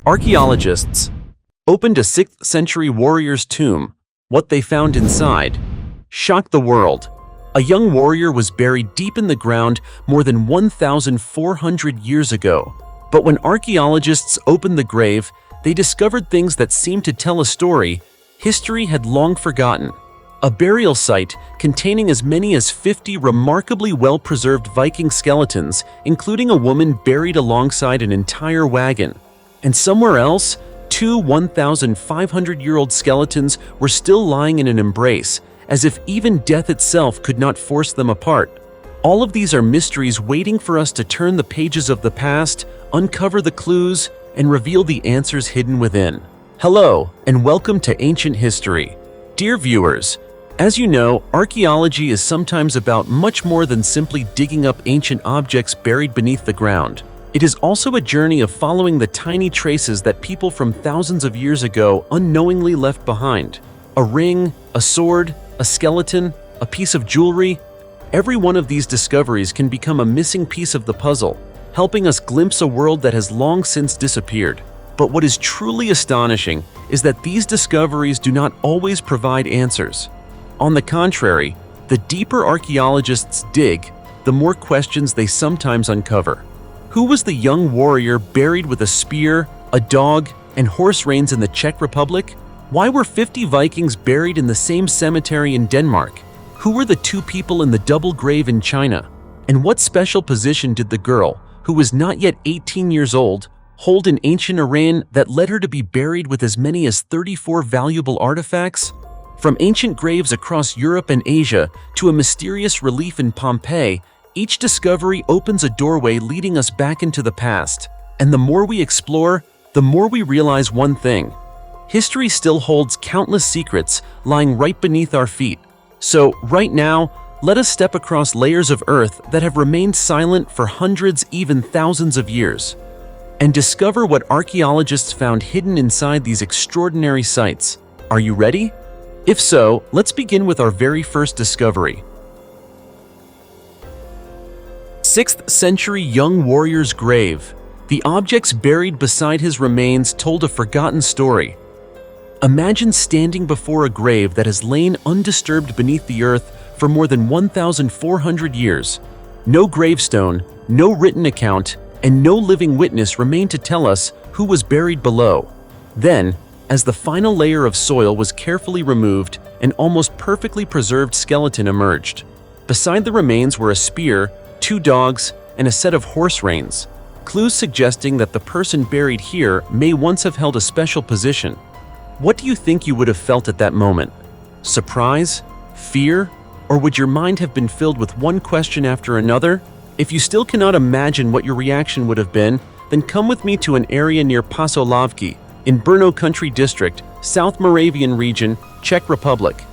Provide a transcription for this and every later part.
Archaeologists opened a 6th-century warrior's tomb. What they found inside shocked the world. A young warrior was buried deep in the ground more than 1,400 years ago. But when archaeologists opened the grave, they discovered things that seemed to tell a story history had long forgotten. A burial site containing as many as 50 remarkably well-preserved Viking skeletons, including a woman buried alongside an entire wagon. And somewhere else, two 1,500-year-old skeletons were still lying in an embrace, as if even death itself could not force them apart. All of these are mysteries waiting for us to turn the pages of the past, uncover the clues, and reveal the answers hidden within. Hello, and welcome to Ancient History. Dear viewers, as you know, archaeology is sometimes about much more than simply digging up ancient objects buried beneath the ground. It is also a journey of following the tiny traces that people from thousands of years ago unknowingly left behind. A ring, a sword, a skeleton, a piece of jewelry. Every one of these discoveries can become a missing piece of the puzzle, helping us glimpse a world that has long since disappeared. But what is truly astonishing is that these discoveries do not always provide answers. On the contrary, the deeper archaeologists dig, the more questions they sometimes uncover. Who was the young warrior buried with a spear, a dog, and horse reins in the Czech Republic? Why were 50 Vikings buried in the same cemetery in Denmark? Who were the two people in the double grave in China? And what special position did the girl, who was not yet 18 years old, hold in ancient Iran that led her to be buried with as many as 34 valuable artifacts? From ancient graves across Europe and Asia to a mysterious relief in Pompeii, each discovery opens a doorway leading us back into the past. And the more we explore, the more we realize one thing. History still holds countless secrets lying right beneath our feet. So, right now, let us step across layers of earth that have remained silent for hundreds, even thousands of years, and discover what archaeologists found hidden inside these extraordinary sites. Are you ready? If so, let's begin with our very first discovery. 6th-century young warrior's grave. The objects buried beside his remains told a forgotten story. Imagine standing before a grave that has lain undisturbed beneath the earth for more than 1,400 years. No gravestone, no written account, and no living witness remain to tell us who was buried below. Then, as the final layer of soil was carefully removed, an almost perfectly preserved skeleton emerged. Beside the remains were a spear, two dogs, and a set of horse reins, clues suggesting that the person buried here may once have held a special position. What do you think you would have felt at that moment? Surprise? Fear? Or would your mind have been filled with one question after another? If you still cannot imagine what your reaction would have been, then come with me to an area near Pasolavky, in Brno Country District, South Moravian region, Czech Republic.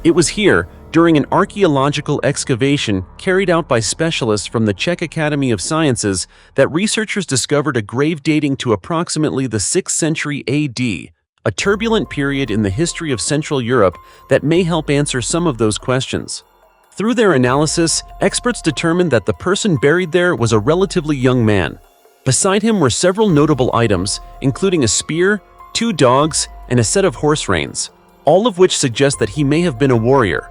It was here, during an archaeological excavation carried out by specialists from the Czech Academy of Sciences, that researchers discovered a grave dating to approximately the 6th century AD, a turbulent period in the history of Central Europe that may help answer some of those questions. Through their analysis, experts determined that the person buried there was a relatively young man. Beside him were several notable items, including a spear, two dogs, and a set of horse reins, all of which suggest that he may have been a warrior.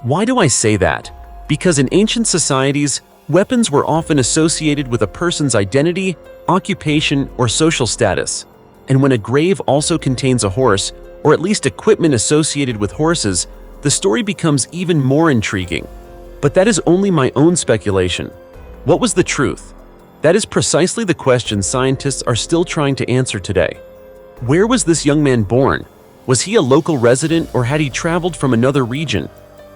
Why do I say that? Because in ancient societies, weapons were often associated with a person's identity, occupation, or social status. And when a grave also contains a horse, or at least equipment associated with horses, the story becomes even more intriguing. But that is only my own speculation. What was the truth? That is precisely the question scientists are still trying to answer today. Where was this young man born? Was he a local resident or had he traveled from another region?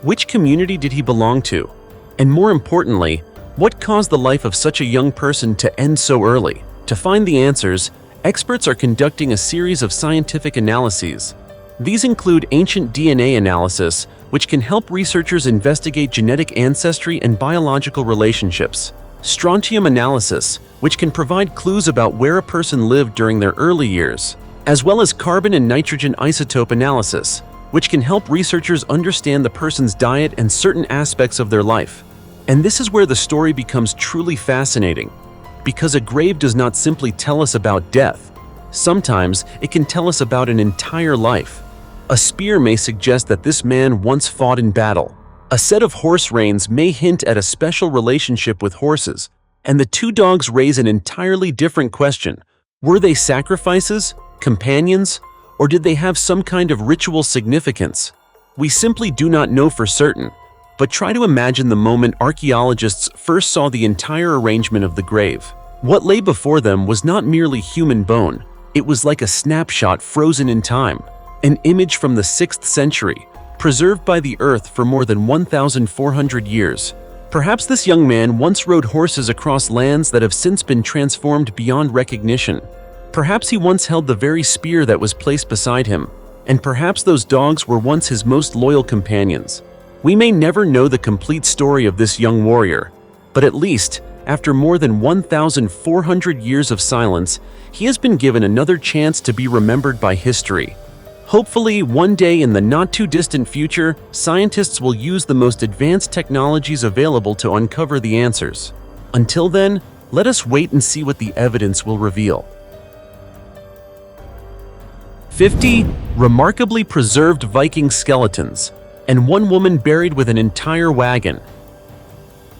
Which community did he belong to? And more importantly, what caused the life of such a young person to end so early? To find the answers, experts are conducting a series of scientific analyses. These include ancient DNA analysis, which can help researchers investigate genetic ancestry and biological relationships. Strontium analysis, which can provide clues about where a person lived during their early years. As well as carbon and nitrogen isotope analysis, which can help researchers understand the person's diet and certain aspects of their life. And this is where the story becomes truly fascinating, because a grave does not simply tell us about death. Sometimes it can tell us about an entire life. A spear may suggest that this man once fought in battle. A set of horse reins may hint at a special relationship with horses. And the two dogs raise an entirely different question. Were they sacrifices, companions, or did they have some kind of ritual significance? We simply do not know for certain, but try to imagine the moment archaeologists first saw the entire arrangement of the grave. What lay before them was not merely human bone, it was like a snapshot frozen in time, an image from the 6th century, preserved by the earth for more than 1,400 years. Perhaps this young man once rode horses across lands that have since been transformed beyond recognition. Perhaps he once held the very spear that was placed beside him, and perhaps those dogs were once his most loyal companions. We may never know the complete story of this young warrior, but at least, after more than 1,400 years of silence, he has been given another chance to be remembered by history. Hopefully, one day in the not-too-distant future, scientists will use the most advanced technologies available to uncover the answers. Until then, let us wait and see what the evidence will reveal. 50 remarkably preserved Viking skeletons, and one woman buried with an entire wagon.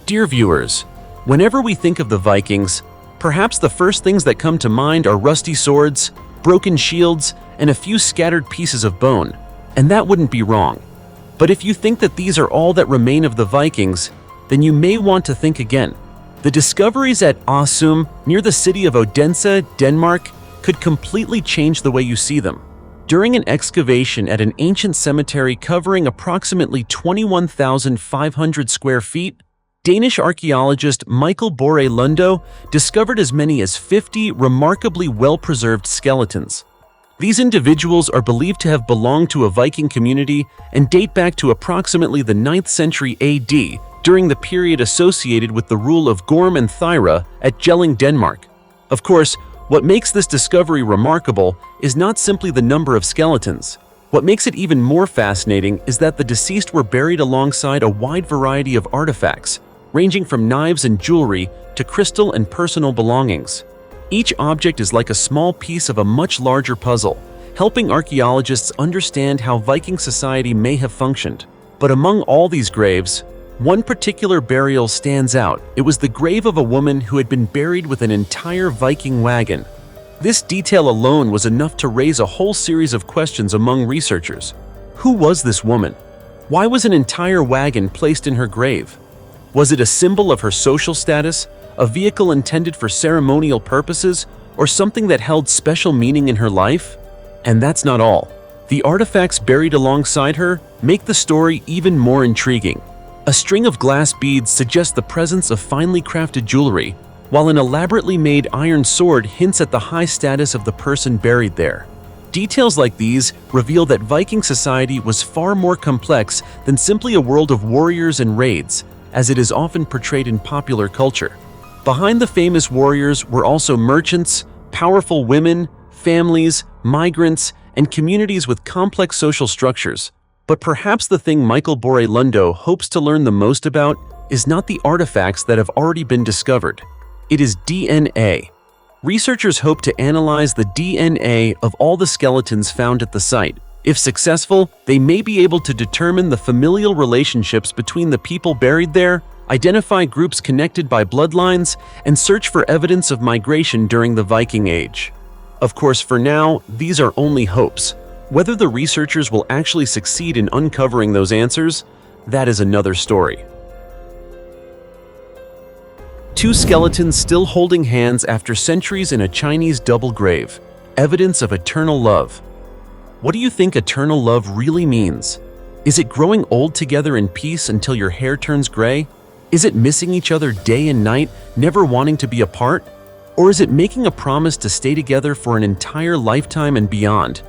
Dear viewers, whenever we think of the Vikings, perhaps the first things that come to mind are rusty swords, broken shields, and a few scattered pieces of bone, and that wouldn't be wrong. But if you think that these are all that remain of the Vikings, then you may want to think again. The discoveries at Asum, near the city of Odense, Denmark, could completely change the way you see them. During an excavation at an ancient cemetery covering approximately 21,500 square feet, Danish archaeologist Michael Borre Lundo discovered as many as 50 remarkably well-preserved skeletons. These individuals are believed to have belonged to a Viking community and date back to approximately the 9th century AD, during the period associated with the rule of Gorm and Thyra at Jelling, Denmark. Of course, what makes this discovery remarkable is not simply the number of skeletons. What makes it even more fascinating is that the deceased were buried alongside a wide variety of artifacts, ranging from knives and jewelry to crystal and personal belongings. Each object is like a small piece of a much larger puzzle, helping archaeologists understand how Viking society may have functioned. But among all these graves, one particular burial stands out. It was the grave of a woman who had been buried with an entire Viking wagon. This detail alone was enough to raise a whole series of questions among researchers. Who was this woman? Why was an entire wagon placed in her grave? Was it a symbol of her social status, a vehicle intended for ceremonial purposes, or something that held special meaning in her life? And that's not all. The artifacts buried alongside her make the story even more intriguing. A string of glass beads suggests the presence of finely crafted jewelry, while an elaborately made iron sword hints at the high status of the person buried there. Details like these reveal that Viking society was far more complex than simply a world of warriors and raids, as it is often portrayed in popular culture. Behind the famous warriors were also merchants, powerful women, families, migrants, and communities with complex social structures. But perhaps the thing Michael Borre Lundo hopes to learn the most about is not the artifacts that have already been discovered. It is DNA. Researchers hope to analyze the DNA of all the skeletons found at the site. If successful, they may be able to determine the familial relationships between the people buried there, identify groups connected by bloodlines, and search for evidence of migration during the Viking Age. Of course, for now, these are only hopes. Whether the researchers will actually succeed in uncovering those answers, that is another story. Two skeletons still holding hands after centuries in a Chinese double grave. Evidence of eternal love. What do you think eternal love really means? Is it growing old together in peace until your hair turns gray? Is it missing each other day and night, never wanting to be apart? Or is it making a promise to stay together for an entire lifetime and beyond?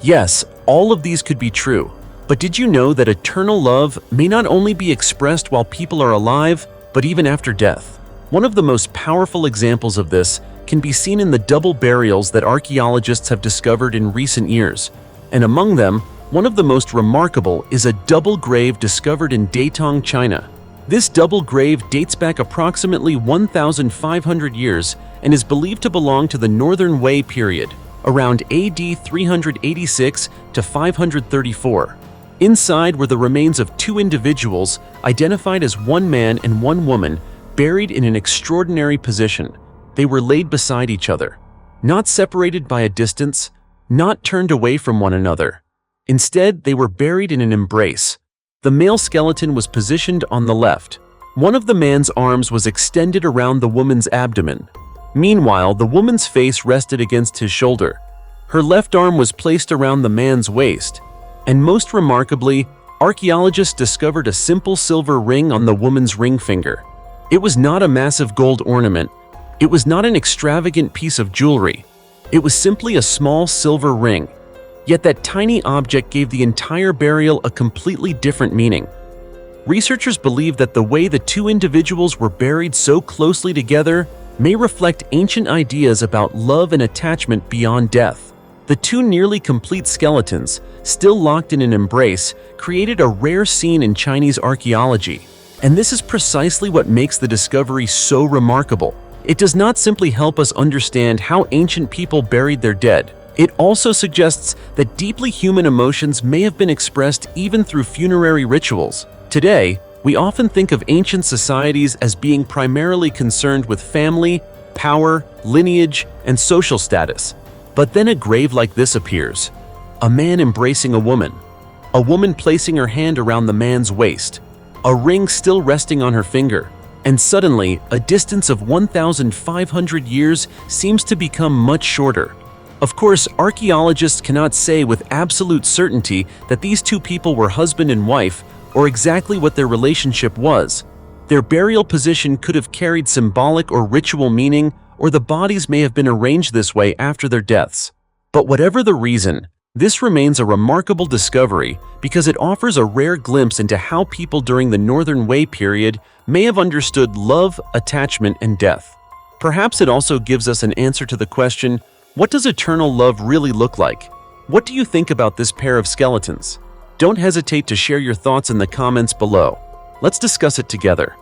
Yes, all of these could be true. But did you know that eternal love may not only be expressed while people are alive, but even after death? One of the most powerful examples of this can be seen in the double burials that archaeologists have discovered in recent years. And among them, one of the most remarkable is a double grave discovered in Datong, China. This double grave dates back approximately 1,500 years and is believed to belong to the Northern Wei period. around AD 386 to 534. Inside were the remains of two individuals identified as one man and one woman, buried in an extraordinary position. They were laid beside each other, not separated by a distance, not turned away from one another. Instead, they were buried in an embrace. The male skeleton was positioned on the left. One of the man's arms was extended around the woman's abdomen. Meanwhile, the woman's face rested against his shoulder. Her left arm was placed around the man's waist. And most remarkably, archaeologists discovered a simple silver ring on the woman's ring finger. It was not a massive gold ornament. It was not an extravagant piece of jewelry. It was simply a small silver ring. Yet that tiny object gave the entire burial a completely different meaning. Researchers believe that the way the two individuals were buried so closely together may reflect ancient ideas about love and attachment beyond death. The two nearly complete skeletons, still locked in an embrace, created a rare scene in Chinese archaeology. And this is precisely what makes the discovery so remarkable. It does not simply help us understand how ancient people buried their dead. It also suggests that deeply human emotions may have been expressed even through funerary rituals. Today, we often think of ancient societies as being primarily concerned with family, power, lineage, and social status. But then a grave like this appears. A man embracing a woman placing her hand around the man's waist, a ring still resting on her finger, and suddenly, a distance of 1,500 years seems to become much shorter. Of course, archaeologists cannot say with absolute certainty that these two people were husband and wife, or exactly what their relationship was. Their burial position could have carried symbolic or ritual meaning, or the bodies may have been arranged this way after their deaths. But whatever the reason, this remains a remarkable discovery because it offers a rare glimpse into how people during the Northern Wei period may have understood love, attachment, and death. Perhaps it also gives us an answer to the question, what does eternal love really look like? What do you think about this pair of skeletons? Don't hesitate to share your thoughts in the comments below. Let's discuss it together.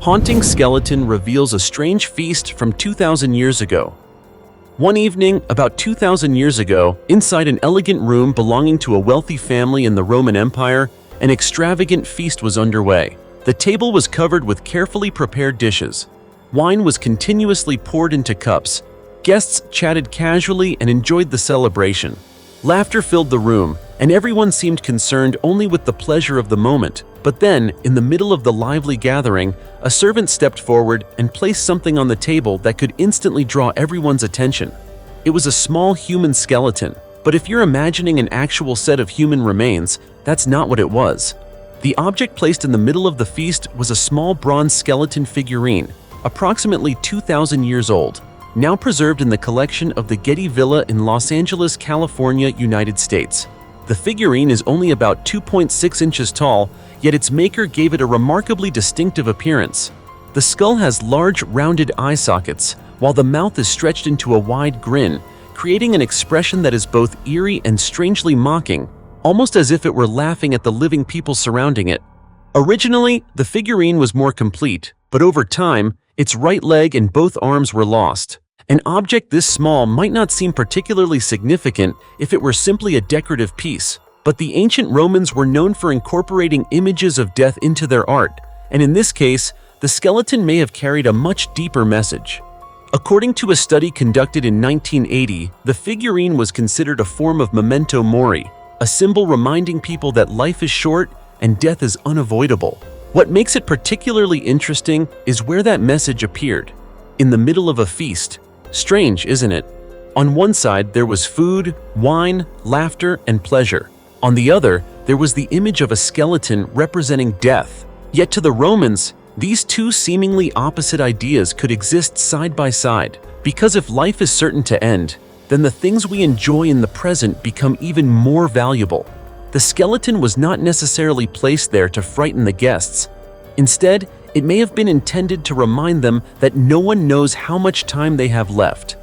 Haunting skeleton reveals a strange feast from 2,000 years ago. One evening, about 2,000 years ago, inside an elegant room belonging to a wealthy family in the Roman Empire, an extravagant feast was underway. The table was covered with carefully prepared dishes. Wine was continuously poured into cups. Guests chatted casually and enjoyed the celebration. Laughter filled the room, and everyone seemed concerned only with the pleasure of the moment. But then, in the middle of the lively gathering, a servant stepped forward and placed something on the table that could instantly draw everyone's attention. It was a small human skeleton, but if you're imagining an actual set of human remains, that's not what it was. The object placed in the middle of the feast was a small bronze skeleton figurine, approximately 2,000 years old, now preserved in the collection of the Getty Villa in Los Angeles, California, United States. The figurine is only about 2.6 inches tall, yet its maker gave it a remarkably distinctive appearance. The skull has large, rounded eye sockets, while the mouth is stretched into a wide grin, creating an expression that is both eerie and strangely mocking, almost as if it were laughing at the living people surrounding it. Originally, the figurine was more complete, but over time, its right leg and both arms were lost. An object this small might not seem particularly significant if it were simply a decorative piece, but the ancient Romans were known for incorporating images of death into their art, and in this case, the skeleton may have carried a much deeper message. According to a study conducted in 1980, the figurine was considered a form of memento mori, a symbol reminding people that life is short and death is unavoidable. What makes it particularly interesting is where that message appeared, in the middle of a feast. Strange, isn't it? On one side, there was food, wine, laughter, and pleasure. On the other, there was the image of a skeleton representing death. Yet to the Romans, these two seemingly opposite ideas could exist side by side. Because if life is certain to end, then the things we enjoy in the present become even more valuable. The skeleton was not necessarily placed there to frighten the guests. Instead, it may have been intended to remind them that no one knows how much time they have left.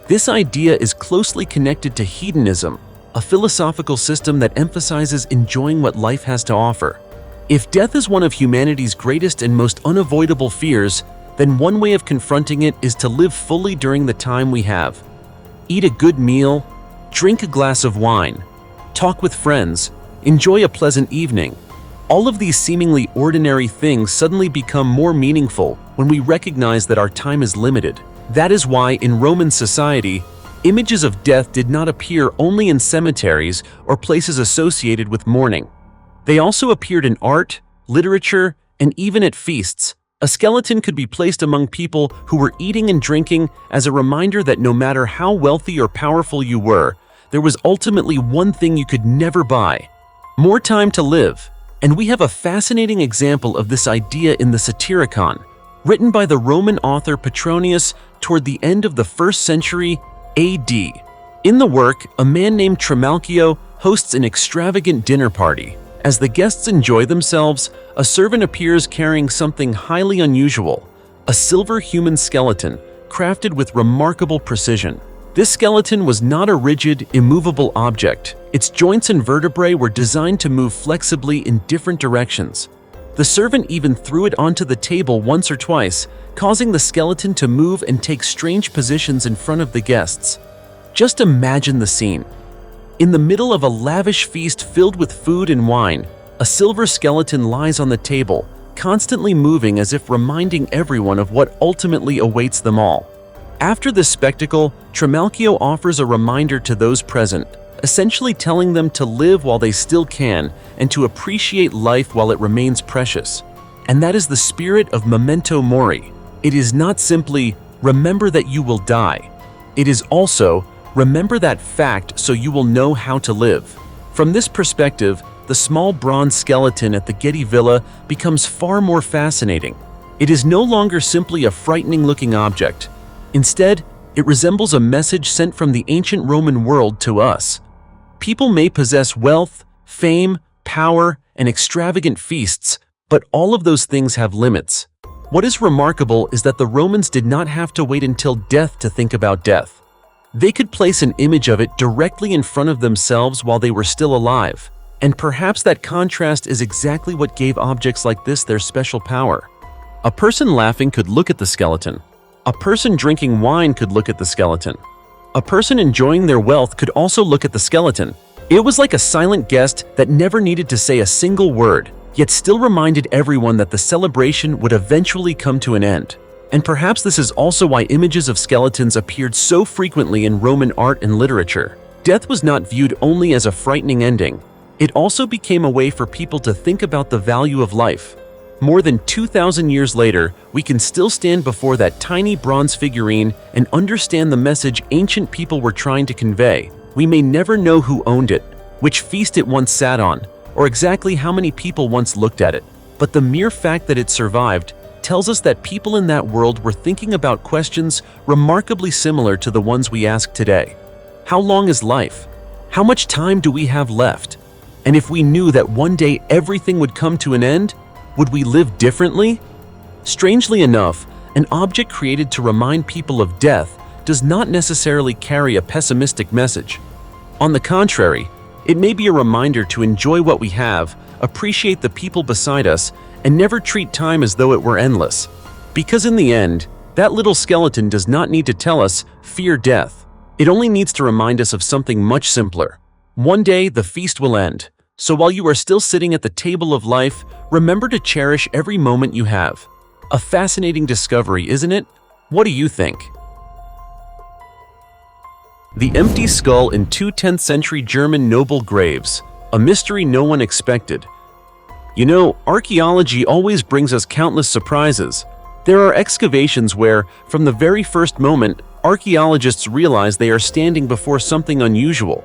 This idea is closely connected to hedonism, a philosophical system that emphasizes enjoying what life has to offer. If death is one of humanity's greatest and most unavoidable fears, then one way of confronting it is to live fully during the time we have. Eat a good meal, drink a glass of wine, talk with friends, enjoy a pleasant evening. All of these seemingly ordinary things suddenly become more meaningful when we recognize that our time is limited. That is why in Roman society, images of death did not appear only in cemeteries or places associated with mourning. They also appeared in art, literature, and even at feasts. A skeleton could be placed among people who were eating and drinking as a reminder that no matter how wealthy or powerful you were, there was ultimately one thing you could never buy: more time to live. And we have a fascinating example of this idea in the Satyricon, written by the Roman author Petronius toward the end of the 1st century AD. In the work, a man named Trimalchio hosts an extravagant dinner party. As the guests enjoy themselves, a servant appears carrying something highly unusual: a silver human skeleton, crafted with remarkable precision. This skeleton was not a rigid, immovable object. Its joints and vertebrae were designed to move flexibly in different directions. The servant even threw it onto the table once or twice, causing the skeleton to move and take strange positions in front of the guests. Just imagine the scene. In the middle of a lavish feast filled with food and wine, a silver skeleton lies on the table, constantly moving as if reminding everyone of what ultimately awaits them all. After this spectacle, Trimalchio offers a reminder to those present, essentially telling them to live while they still can and to appreciate life while it remains precious. And that is the spirit of memento mori. It is not simply, remember that you will die. It is also, remember that fact so you will know how to live. From this perspective, the small bronze skeleton at the Getty Villa becomes far more fascinating. It is no longer simply a frightening-looking object. Instead, it resembles a message sent from the ancient Roman world to us. People may possess wealth, fame, power, and extravagant feasts, but all of those things have limits. What is remarkable is that the Romans did not have to wait until death to think about death. They could place an image of it directly in front of themselves while they were still alive. And perhaps that contrast is exactly what gave objects like this their special power. A person laughing could look at the skeleton. A person drinking wine could look at the skeleton. A person enjoying their wealth could also look at the skeleton. It was like a silent guest that never needed to say a single word, yet still reminded everyone that the celebration would eventually come to an end. And perhaps this is also why images of skeletons appeared so frequently in Roman art and literature. Death was not viewed only as a frightening ending. It also became a way for people to think about the value of life. More than 2,000 years later, we can still stand before that tiny bronze figurine and understand the message ancient people were trying to convey. We may never know who owned it, which feast it once sat on, or exactly how many people once looked at it. But the mere fact that it survived tells us that people in that world were thinking about questions remarkably similar to the ones we ask today. How long is life? How much time do we have left? And if we knew that one day everything would come to an end, would we live differently? Strangely enough, an object created to remind people of death does not necessarily carry a pessimistic message. On the contrary, it may be a reminder to enjoy what we have, appreciate the people beside us, and never treat time as though it were endless. Because in the end, that little skeleton does not need to tell us, fear death. It only needs to remind us of something much simpler. One day, the feast will end. So while you are still sitting at the table of life, remember to cherish every moment you have. A fascinating discovery, isn't it? What do you think? The empty skull in two 10th century German noble graves, a mystery no one expected. You know, archaeology always brings us countless surprises. There are excavations where, from the very first moment, archaeologists realize they are standing before something unusual.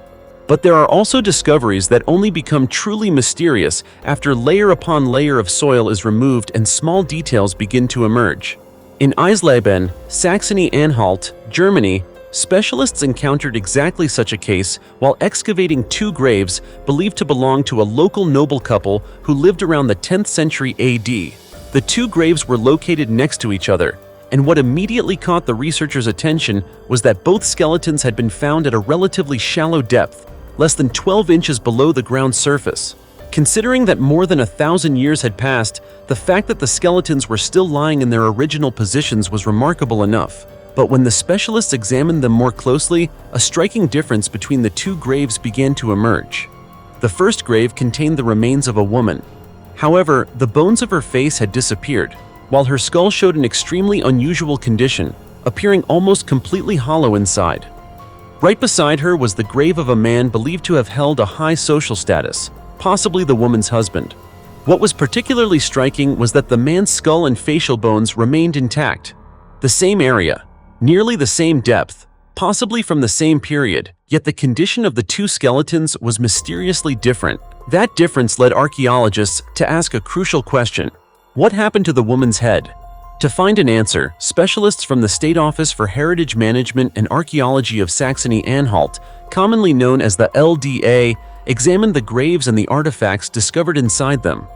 But there are also discoveries that only become truly mysterious after layer upon layer of soil is removed and small details begin to emerge. In Eisleben, Saxony-Anhalt, Germany, specialists encountered exactly such a case while excavating two graves believed to belong to a local noble couple who lived around the 10th century AD. The two graves were located next to each other, and what immediately caught the researchers' attention was that both skeletons had been found at a relatively shallow depth, less than 12 inches below the ground surface. Considering that more than 1,000 years had passed, the fact that the skeletons were still lying in their original positions was remarkable enough. But when the specialists examined them more closely, a striking difference between the two graves began to emerge. The first grave contained the remains of a woman. However, the bones of her face had disappeared, while her skull showed an extremely unusual condition, appearing almost completely hollow inside. Right beside her was the grave of a man believed to have held a high social status, possibly the woman's husband. What was particularly striking was that the man's skull and facial bones remained intact. The same area, nearly the same depth, possibly from the same period, yet the condition of the two skeletons was mysteriously different. That difference led archaeologists to ask a crucial question: what happened to the woman's head? To find an answer, specialists from the State Office for Heritage Management and Archaeology of Saxony-Anhalt, commonly known as the LDA, examined the graves and the artifacts discovered inside them.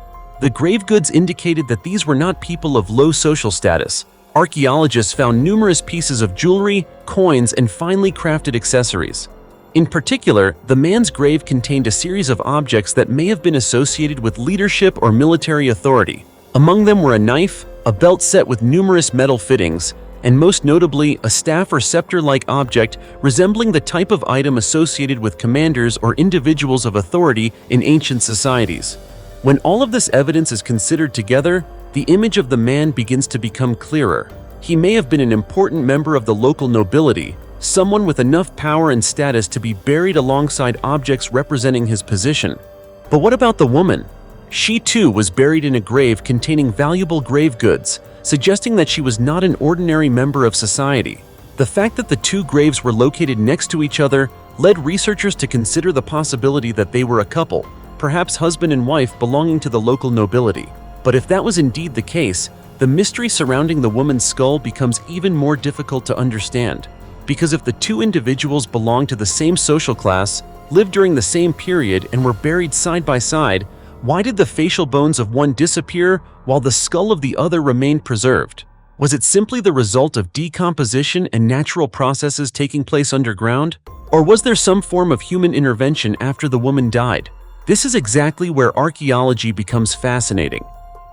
The grave goods indicated that these were not people of low social status. Archaeologists found numerous pieces of jewelry, coins, and finely crafted accessories. In particular, the man's grave contained a series of objects that may have been associated with leadership or military authority. Among them were a knife, a belt set with numerous metal fittings, and most notably, a staff or scepter-like object resembling the type of item associated with commanders or individuals of authority in ancient societies. When all of this evidence is considered together, the image of the man begins to become clearer. He may have been an important member of the local nobility, someone with enough power and status to be buried alongside objects representing his position. But what about the woman? She too was buried in a grave containing valuable grave goods, suggesting that she was not an ordinary member of society. The fact that the two graves were located next to each other led researchers to consider the possibility that they were a couple, perhaps husband and wife belonging to the local nobility. But if that was indeed the case, the mystery surrounding the woman's skull becomes even more difficult to understand. Because if the two individuals belonged to the same social class, lived during the same period, and were buried side by side, why did the facial bones of one disappear while the skull of the other remained preserved? Was it simply the result of decomposition and natural processes taking place underground? Or was there some form of human intervention after the woman died? This is exactly where archaeology becomes fascinating.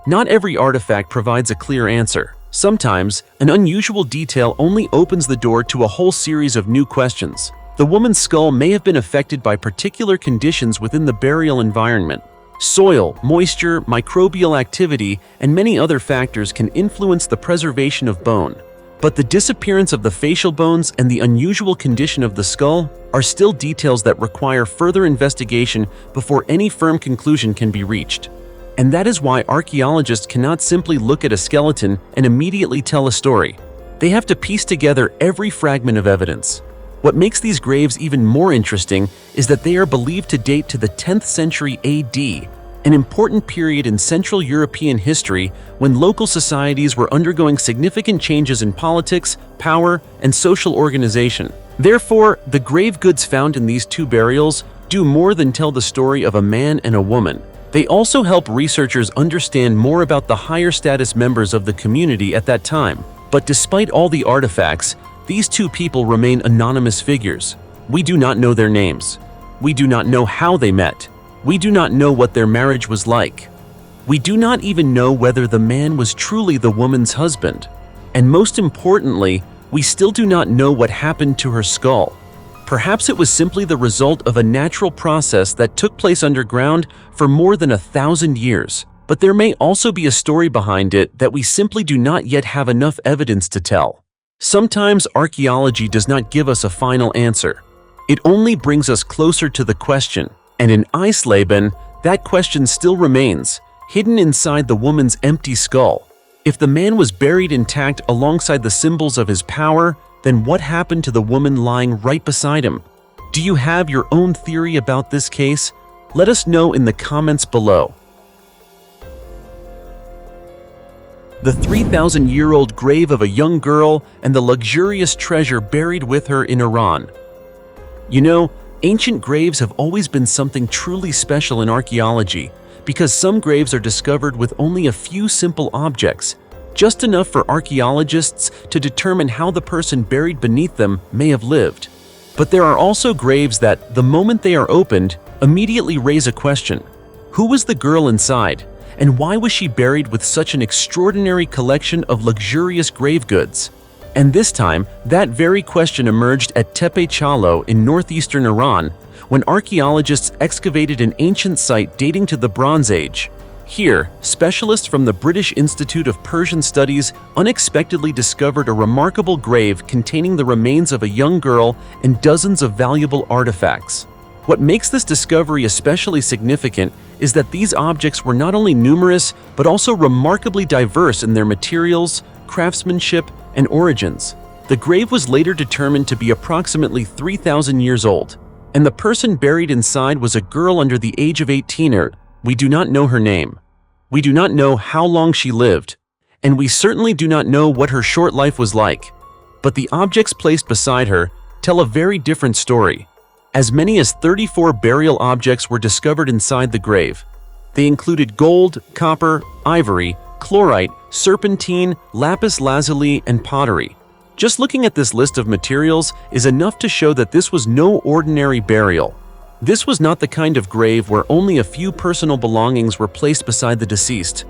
Not every artifact provides a clear answer. Sometimes, an unusual detail only opens the door to a whole series of new questions. The woman's skull may have been affected by particular conditions within the burial environment. Soil, moisture, microbial activity, and many other factors can influence the preservation of bone. But the disappearance of the facial bones and the unusual condition of the skull are still details that require further investigation before any firm conclusion can be reached. And that is why archaeologists cannot simply look at a skeleton and immediately tell a story. They have to piece together every fragment of evidence. What makes these graves even more interesting is that they are believed to date to the 10th century AD, an important period in Central European history when local societies were undergoing significant changes in politics, power, and social organization. Therefore, the grave goods found in these two burials do more than tell the story of a man and a woman. They also help researchers understand more about the higher status members of the community at that time. But despite all the artifacts, these two people remain anonymous figures. We do not know their names. We do not know how they met. We do not know what their marriage was like. We do not even know whether the man was truly the woman's husband. And most importantly, we still do not know what happened to her skull. Perhaps it was simply the result of a natural process that took place underground for more than 1,000 years. But there may also be a story behind it that we simply do not yet have enough evidence to tell. Sometimes archaeology does not give us a final answer. It only brings us closer to the question, and in Eisleben, that question still remains, hidden inside the woman's empty skull. If the man was buried intact alongside the symbols of his power, then what happened to the woman lying right beside him? Do you have your own theory about this case? Let us know in the comments below. The 3,000-year-old grave of a young girl and the luxurious treasure buried with her in Iran. You know, ancient graves have always been something truly special in archaeology because some graves are discovered with only a few simple objects, just enough for archaeologists to determine how the person buried beneath them may have lived. But there are also graves that, the moment they are opened, immediately raise a question. Who was the girl inside, and why was she buried with such an extraordinary collection of luxurious grave goods? And this time, that very question emerged at Tepe-Çalo in northeastern Iran, when archaeologists excavated an ancient site dating to the Bronze Age. Here, specialists from the British Institute of Persian Studies unexpectedly discovered a remarkable grave containing the remains of a young girl and dozens of valuable artifacts. What makes this discovery especially significant is that these objects were not only numerous, but also remarkably diverse in their materials, craftsmanship, and origins. The grave was later determined to be approximately 3,000 years old, and the person buried inside was a girl under the age of 18. We do not know her name. We do not know how long she lived, and we certainly do not know what her short life was like. But the objects placed beside her tell a very different story. As many as 34 burial objects were discovered inside the grave. They included gold, copper, ivory, chlorite, serpentine, lapis lazuli, and pottery. Just looking at this list of materials is enough to show that this was no ordinary burial. This was not the kind of grave where only a few personal belongings were placed beside the deceased.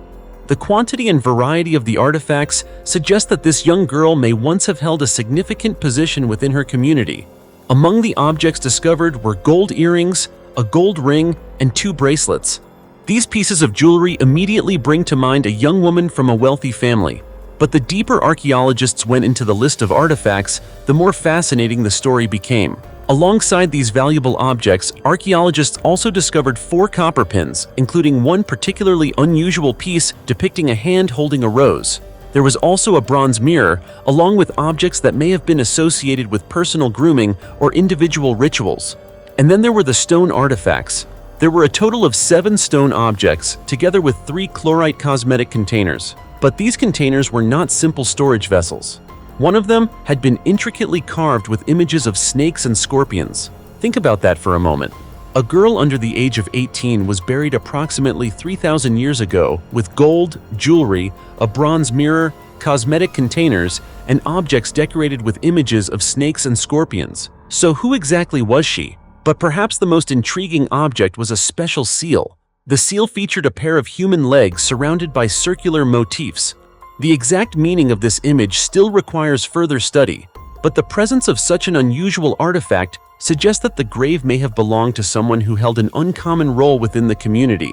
The quantity and variety of the artifacts suggest that this young girl may once have held a significant position within her community. Among the objects discovered were gold earrings, a gold ring, and 2 bracelets. These pieces of jewelry immediately bring to mind a young woman from a wealthy family. But the deeper archaeologists went into the list of artifacts, the more fascinating the story became. Alongside these valuable objects, archaeologists also discovered 4 copper pins, including one particularly unusual piece depicting a hand holding a rose. There was also a bronze mirror, along with objects that may have been associated with personal grooming or individual rituals. And then there were the stone artifacts. There were a total of 7 stone objects, together with 3 chlorite cosmetic containers. But these containers were not simple storage vessels. One of them had been intricately carved with images of snakes and scorpions. Think about that for a moment. A girl under the age of 18 was buried approximately 3,000 years ago with gold, jewelry, a bronze mirror, cosmetic containers, and objects decorated with images of snakes and scorpions. So who exactly was she? But perhaps the most intriguing object was a special seal. The seal featured a pair of human legs surrounded by circular motifs. The exact meaning of this image still requires further study, but the presence of such an unusual artifact suggests that the grave may have belonged to someone who held an uncommon role within the community.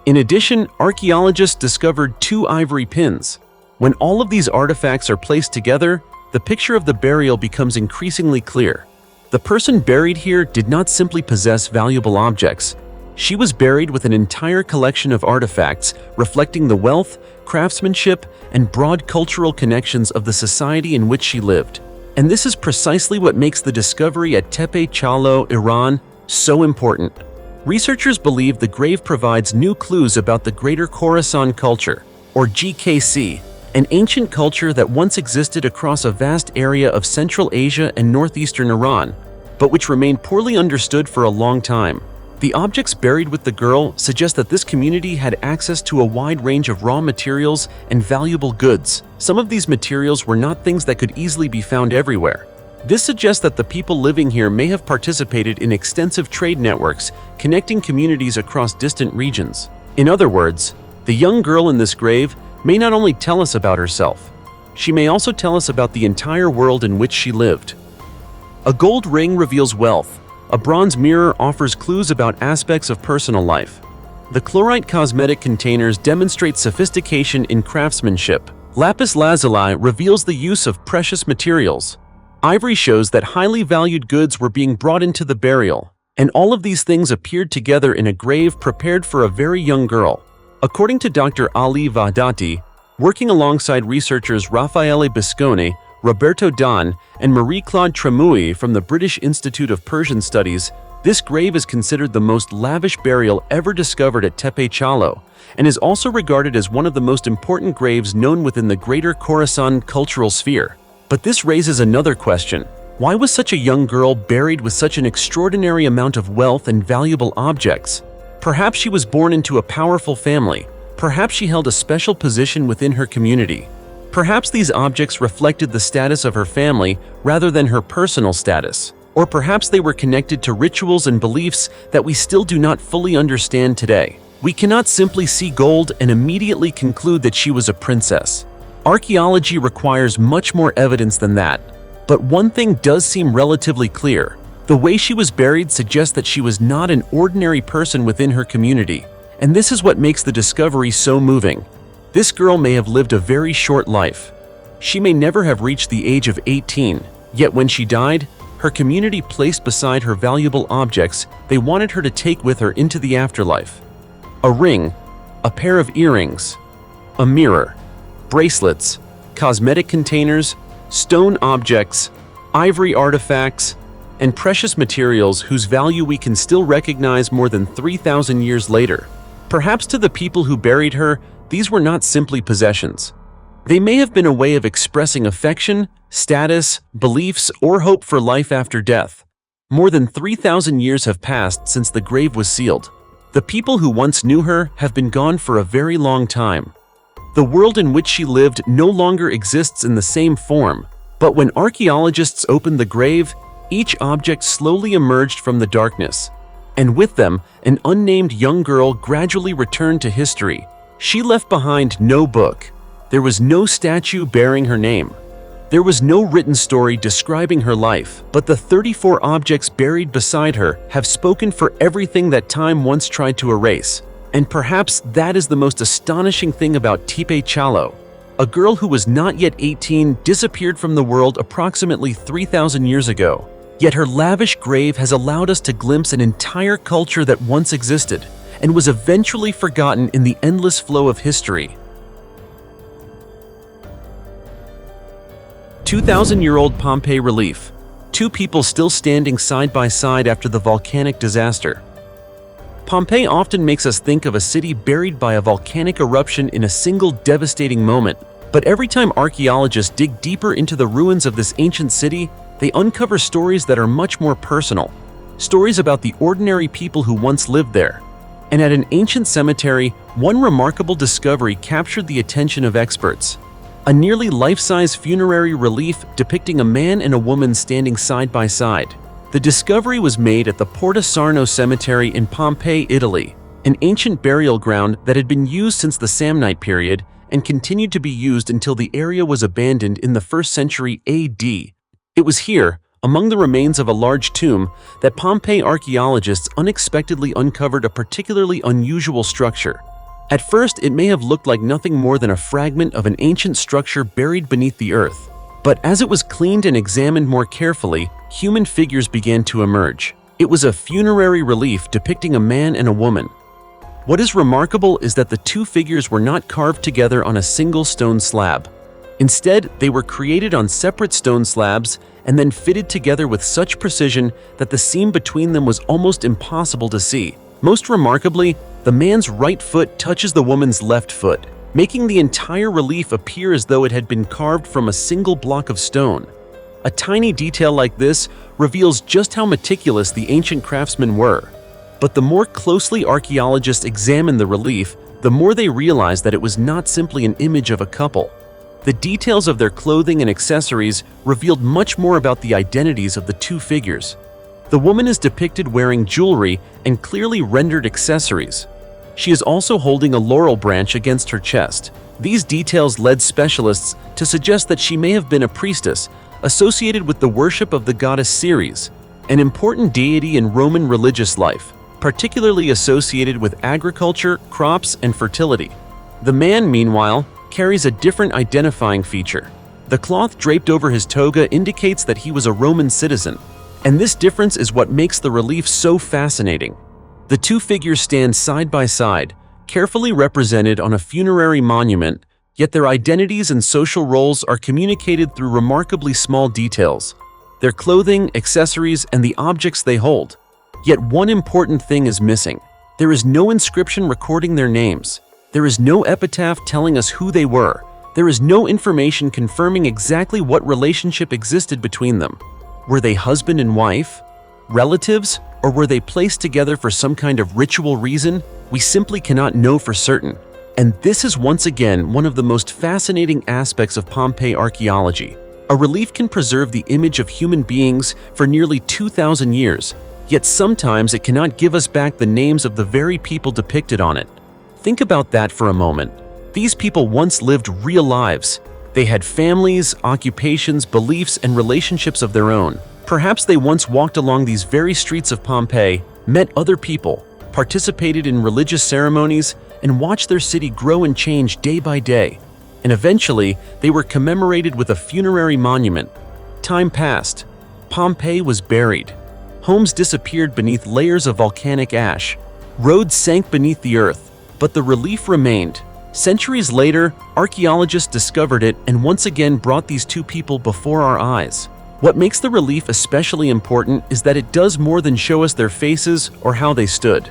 In addition, archaeologists discovered 2 ivory pins. When all of these artifacts are placed together, the picture of the burial becomes increasingly clear. The person buried here did not simply possess valuable objects. She was buried with an entire collection of artifacts reflecting the wealth, craftsmanship, and broad cultural connections of the society in which she lived. And this is precisely what makes the discovery at Tepe-Çalo, Iran, so important. Researchers believe the grave provides new clues about the Greater Khorasan culture, or GKC, an ancient culture that once existed across a vast area of Central Asia and northeastern Iran, but which remained poorly understood for a long time. The objects buried with the girl suggest that this community had access to a wide range of raw materials and valuable goods. Some of these materials were not things that could easily be found everywhere. This suggests that the people living here may have participated in extensive trade networks connecting communities across distant regions. In other words, the young girl in this grave may not only tell us about herself, she may also tell us about the entire world in which she lived. A gold ring reveals wealth. A bronze mirror offers clues about aspects of personal life. The chlorite cosmetic containers demonstrate sophistication in craftsmanship. Lapis lazuli reveals the use of precious materials. Ivory shows that highly valued goods were being brought into the burial, and all of these things appeared together in a grave prepared for a very young girl. According to Dr. Ali Vahdati, working alongside researchers Raffaele Biscone, Roberto Don, and Marie-Claude Tremouille from the British Institute of Persian Studies, this grave is considered the most lavish burial ever discovered at Tepe-Çalo, and is also regarded as one of the most important graves known within the Greater Khorasan cultural sphere. But this raises another question. Why was such a young girl buried with such an extraordinary amount of wealth and valuable objects? Perhaps she was born into a powerful family. Perhaps she held a special position within her community. Perhaps these objects reflected the status of her family rather than her personal status. Or perhaps they were connected to rituals and beliefs that we still do not fully understand today. We cannot simply see gold and immediately conclude that she was a princess. Archaeology requires much more evidence than that. But one thing does seem relatively clear. The way she was buried suggests that she was not an ordinary person within her community, and this is what makes the discovery so moving. This girl may have lived a very short life. She may never have reached the age of 18, yet when she died, her community placed beside her valuable objects they wanted her to take with her into the afterlife. A ring, a pair of earrings, a mirror, bracelets, cosmetic containers, stone objects, ivory artifacts, and precious materials whose value we can still recognize more than 3,000 years later. Perhaps to the people who buried her, these were not simply possessions. They may have been a way of expressing affection, status, beliefs, or hope for life after death. More than 3,000 years have passed since the grave was sealed. The people who once knew her have been gone for a very long time. The world in which she lived no longer exists in the same form, but when archaeologists opened the grave, each object slowly emerged from the darkness. And with them, an unnamed young girl gradually returned to history. She left behind no book. There was no statue bearing her name. There was no written story describing her life, but the 34 objects buried beside her have spoken for everything that time once tried to erase. And perhaps that is the most astonishing thing about Tipe-Chalo. A girl who was not yet 18 disappeared from the world approximately 3,000 years ago. Yet her lavish grave has allowed us to glimpse an entire culture that once existed and was eventually forgotten in the endless flow of history. 2,000-year-old Pompeii relief. Two people still standing side by side after the volcanic disaster. Pompeii often makes us think of a city buried by a volcanic eruption in a single devastating moment. But every time archaeologists dig deeper into the ruins of this ancient city, they uncover stories that are much more personal. Stories about the ordinary people who once lived there. And at an ancient cemetery, one remarkable discovery captured the attention of experts. A nearly life-size funerary relief depicting a man and a woman standing side by side. The discovery was made at the Porta Sarno Cemetery in Pompeii, Italy, an ancient burial ground that had been used since the Samnite period and continued to be used until the area was abandoned in the 1st century AD. It was here, among the remains of a large tomb, that Pompeii archaeologists unexpectedly uncovered a particularly unusual structure. At first, it may have looked like nothing more than a fragment of an ancient structure buried beneath the earth. But as it was cleaned and examined more carefully, human figures began to emerge. It was a funerary relief depicting a man and a woman. What is remarkable is that the two figures were not carved together on a single stone slab. Instead, they were created on separate stone slabs and then fitted together with such precision that the seam between them was almost impossible to see. Most remarkably, the man's right foot touches the woman's left foot, making the entire relief appear as though it had been carved from a single block of stone. A tiny detail like this reveals just how meticulous the ancient craftsmen were. But the more closely archaeologists examined the relief, the more they realized that it was not simply an image of a couple. The details of their clothing and accessories revealed much more about the identities of the two figures. The woman is depicted wearing jewelry and clearly rendered accessories. She is also holding a laurel branch against her chest. These details led specialists to suggest that she may have been a priestess associated with the worship of the goddess Ceres, an important deity in Roman religious life, particularly associated with agriculture, crops, and fertility. The man, meanwhile, carries a different identifying feature. The cloth draped over his toga indicates that he was a Roman citizen, and this difference is what makes the relief so fascinating. The two figures stand side by side, carefully represented on a funerary monument, yet their identities and social roles are communicated through remarkably small details: their clothing, accessories, and the objects they hold. Yet one important thing is missing. There is no inscription recording their names. There is no epitaph telling us who they were. There is no information confirming exactly what relationship existed between them. Were they husband and wife? Relatives? Or were they placed together for some kind of ritual reason? We simply cannot know for certain. And this is once again one of the most fascinating aspects of Pompeii archaeology. A relief can preserve the image of human beings for nearly 2,000 years, yet sometimes it cannot give us back the names of the very people depicted on it. Think about that for a moment. These people once lived real lives. They had families, occupations, beliefs, and relationships of their own. Perhaps they once walked along these very streets of Pompeii, met other people, participated in religious ceremonies, and watched their city grow and change day by day. And eventually, they were commemorated with a funerary monument. Time passed. Pompeii was buried. Homes disappeared beneath layers of volcanic ash. Roads sank beneath the earth, but the relief remained. Centuries later, archaeologists discovered it and once again brought these two people before our eyes. What makes the relief especially important is that it does more than show us their faces or how they stood.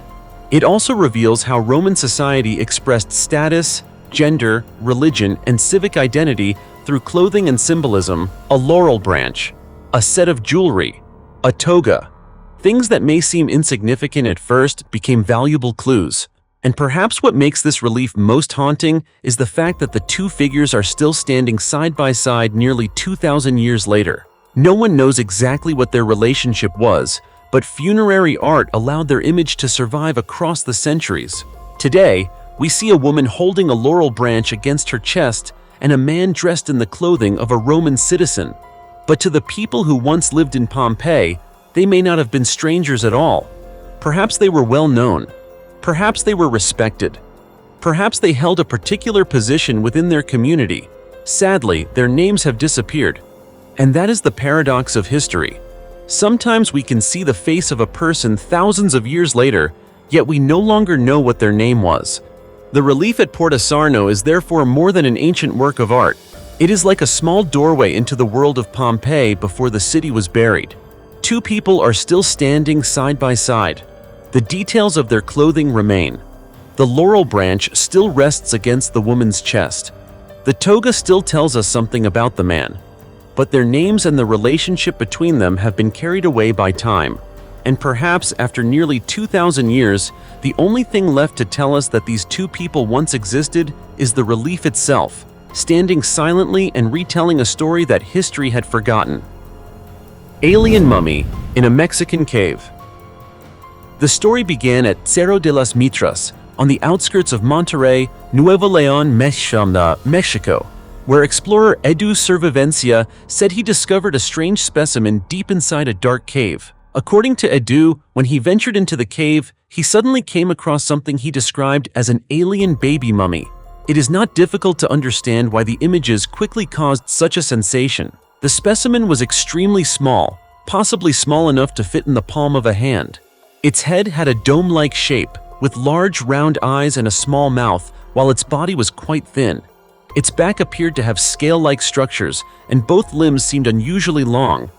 It also reveals how Roman society expressed status, gender, religion, and civic identity through clothing and symbolism: a laurel branch, a set of jewelry, a toga. Things that may seem insignificant at first became valuable clues. And perhaps what makes this relief most haunting is the fact that the two figures are still standing side by side nearly 2,000 years later. No one knows exactly what their relationship was, but funerary art allowed their image to survive across the centuries. Today, we see a woman holding a laurel branch against her chest and a man dressed in the clothing of a Roman citizen. But to the people who once lived in Pompeii, they may not have been strangers at all. Perhaps they were well known. Perhaps they were respected. Perhaps they held a particular position within their community. Sadly, their names have disappeared. And that is the paradox of history. Sometimes we can see the face of a person thousands of years later, yet we no longer know what their name was. The relief at Porta Sarno is therefore more than an ancient work of art. It is like a small doorway into the world of Pompeii before the city was buried. Two people are still standing side by side. The details of their clothing remain. The laurel branch still rests against the woman's chest. The toga still tells us something about the man. But their names and the relationship between them have been carried away by time. And perhaps after nearly 2,000 years, the only thing left to tell us that these two people once existed is the relief itself, standing silently and retelling a story that history had forgotten. Alien mummy in a Mexican cave. The story began at Cerro de las Mitras, on the outskirts of Monterrey, Nuevo León, Mexico, where explorer Edu Servivencia said he discovered a strange specimen deep inside a dark cave. According to Edu, when he ventured into the cave, he suddenly came across something he described as an alien baby mummy. It is not difficult to understand why the images quickly caused such a sensation. The specimen was extremely small, possibly small enough to fit in the palm of a hand. Its head had a dome-like shape, with large round eyes and a small mouth, while its body was quite thin. Its back appeared to have scale-like structures, and both limbs seemed unusually long.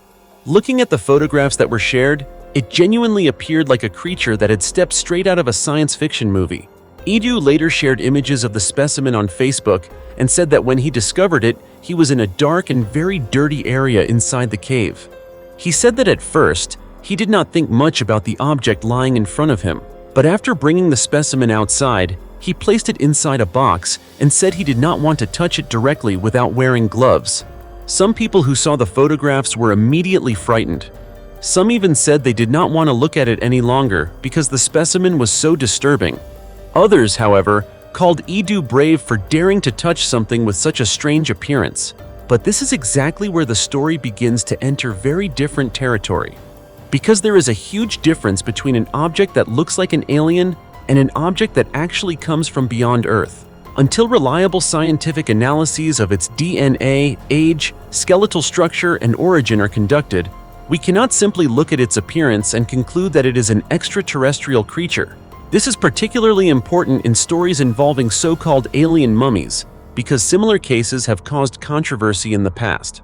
Looking at the photographs that were shared, it genuinely appeared like a creature that had stepped straight out of a science fiction movie. Edu later shared images of the specimen on Facebook and said that when he discovered it, he was in a dark and very dirty area inside the cave. He said that at first, he did not think much about the object lying in front of him, but after bringing the specimen outside, he placed it inside a box and said he did not want to touch it directly without wearing gloves. Some people who saw the photographs were immediately frightened. Some even said they did not want to look at it any longer because the specimen was so disturbing. Others, however, called Edu brave for daring to touch something with such a strange appearance. But this is exactly where the story begins to enter very different territory. Because there is a huge difference between an object that looks like an alien and an object that actually comes from beyond Earth. Until reliable scientific analyses of its DNA, age, skeletal structure, and origin are conducted, we cannot simply look at its appearance and conclude that it is an extraterrestrial creature. This is particularly important in stories involving so-called alien mummies, because similar cases have caused controversy in the past.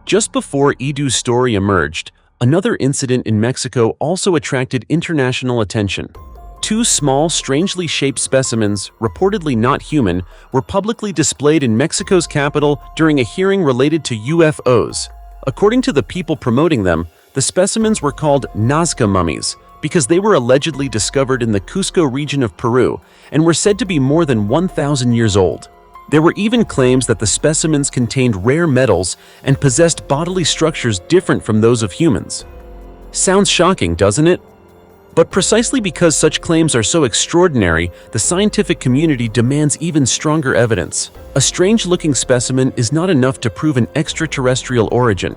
Just before Edu's story emerged, another incident in Mexico also attracted international attention. Two small, strangely shaped specimens, reportedly not human, were publicly displayed in Mexico's capital during a hearing related to UFOs. According to the people promoting them, the specimens were called Nazca mummies because they were allegedly discovered in the Cusco region of Peru and were said to be more than 1,000 years old. There were even claims that the specimens contained rare metals and possessed bodily structures different from those of humans. Sounds shocking, doesn't it? But precisely because such claims are so extraordinary, the scientific community demands even stronger evidence. A strange-looking specimen is not enough to prove an extraterrestrial origin.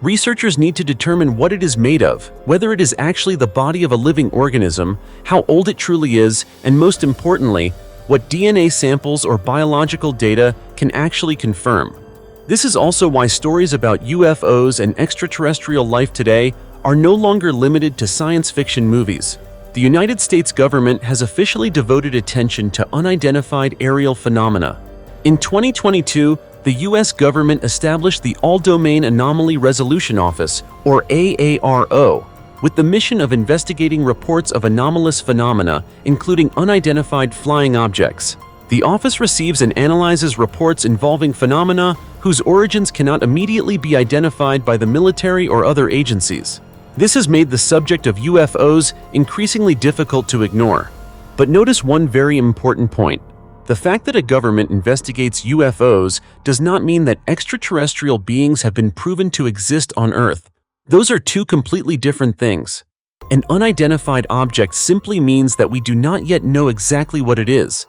Researchers need to determine what it is made of, whether it is actually the body of a living organism, how old it truly is, and most importantly, what DNA samples or biological data can actually confirm. This is also why stories about UFOs and extraterrestrial life today are no longer limited to science fiction movies. The United States government has officially devoted attention to unidentified aerial phenomena. In 2022, the U.S. government established the All-Domain Anomaly Resolution Office, or AARO, with the mission of investigating reports of anomalous phenomena, including unidentified flying objects. The office receives and analyzes reports involving phenomena whose origins cannot immediately be identified by the military or other agencies. This has made the subject of UFOs increasingly difficult to ignore. But notice one very important point. The fact that a government investigates UFOs does not mean that extraterrestrial beings have been proven to exist on Earth. Those are two completely different things. An unidentified object simply means that we do not yet know exactly what it is.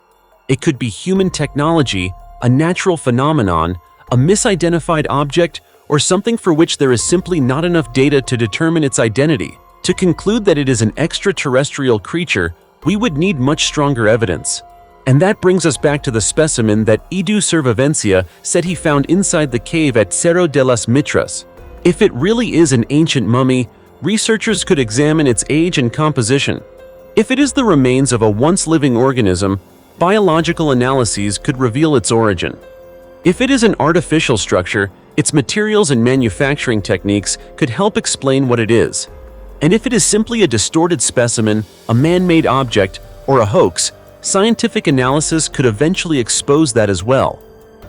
It could be human technology, a natural phenomenon, a misidentified object, or something for which there is simply not enough data to determine its identity. To conclude that it is an extraterrestrial creature, we would need much stronger evidence. And that brings us back to the specimen that Edu Servavencia said he found inside the cave at Cerro de las Mitras. If it really is an ancient mummy, researchers could examine its age and composition. If it is the remains of a once-living organism, biological analyses could reveal its origin. If it is an artificial structure, its materials and manufacturing techniques could help explain what it is. And if it is simply a distorted specimen, a man-made object, or a hoax, scientific analysis could eventually expose that as well.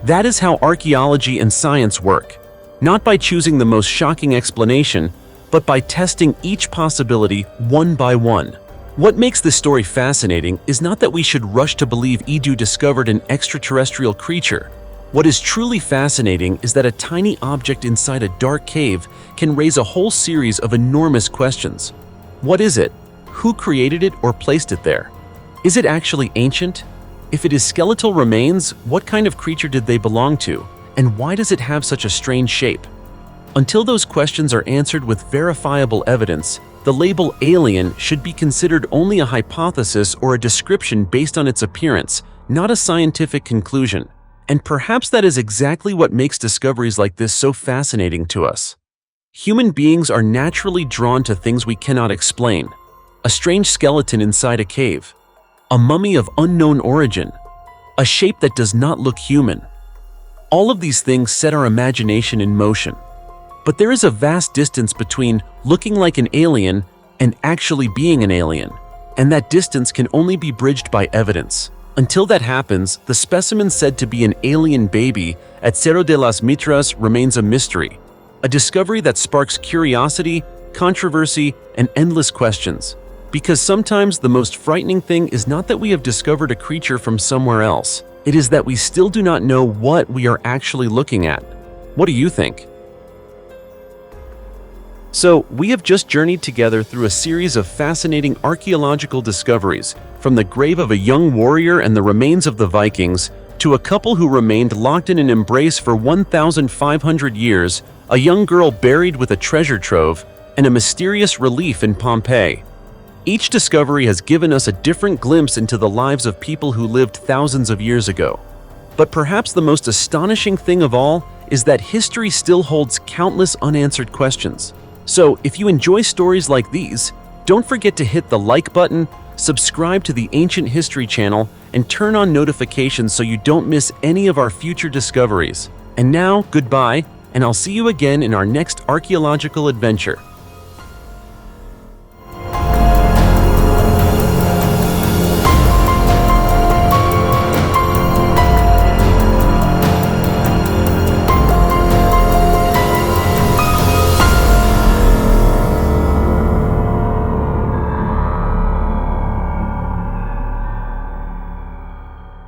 That is how archaeology and science work. Not by choosing the most shocking explanation, but by testing each possibility one by one. What makes this story fascinating is not that we should rush to believe Edu discovered an extraterrestrial creature. What is truly fascinating is that a tiny object inside a dark cave can raise a whole series of enormous questions. What is it? Who created it or placed it there? Is it actually ancient? If it is skeletal remains, what kind of creature did they belong to? And why does it have such a strange shape? Until those questions are answered with verifiable evidence, the label alien should be considered only a hypothesis or a description based on its appearance, not a scientific conclusion. And perhaps that is exactly what makes discoveries like this so fascinating to us. Human beings are naturally drawn to things we cannot explain. A strange skeleton inside a cave. A mummy of unknown origin. A shape that does not look human. All of these things set our imagination in motion. But there is a vast distance between looking like an alien and actually being an alien. And that distance can only be bridged by evidence. Until that happens, the specimen said to be an alien baby at Cerro de las Mitras remains a mystery, a discovery that sparks curiosity, controversy, and endless questions. Because sometimes the most frightening thing is not that we have discovered a creature from somewhere else, it is that we still do not know what we are actually looking at. What do you think? So, we have just journeyed together through a series of fascinating archaeological discoveries, from the grave of a young warrior and the remains of the Vikings, to a couple who remained locked in an embrace for 1,500 years, a young girl buried with a treasure trove, and a mysterious relief in Pompeii. Each discovery has given us a different glimpse into the lives of people who lived thousands of years ago. But perhaps the most astonishing thing of all is that history still holds countless unanswered questions. So, if you enjoy stories like these, don't forget to hit the like button, subscribe to the Ancient History channel, and turn on notifications so you don't miss any of our future discoveries. And now, goodbye, and I'll see you again in our next archaeological adventure.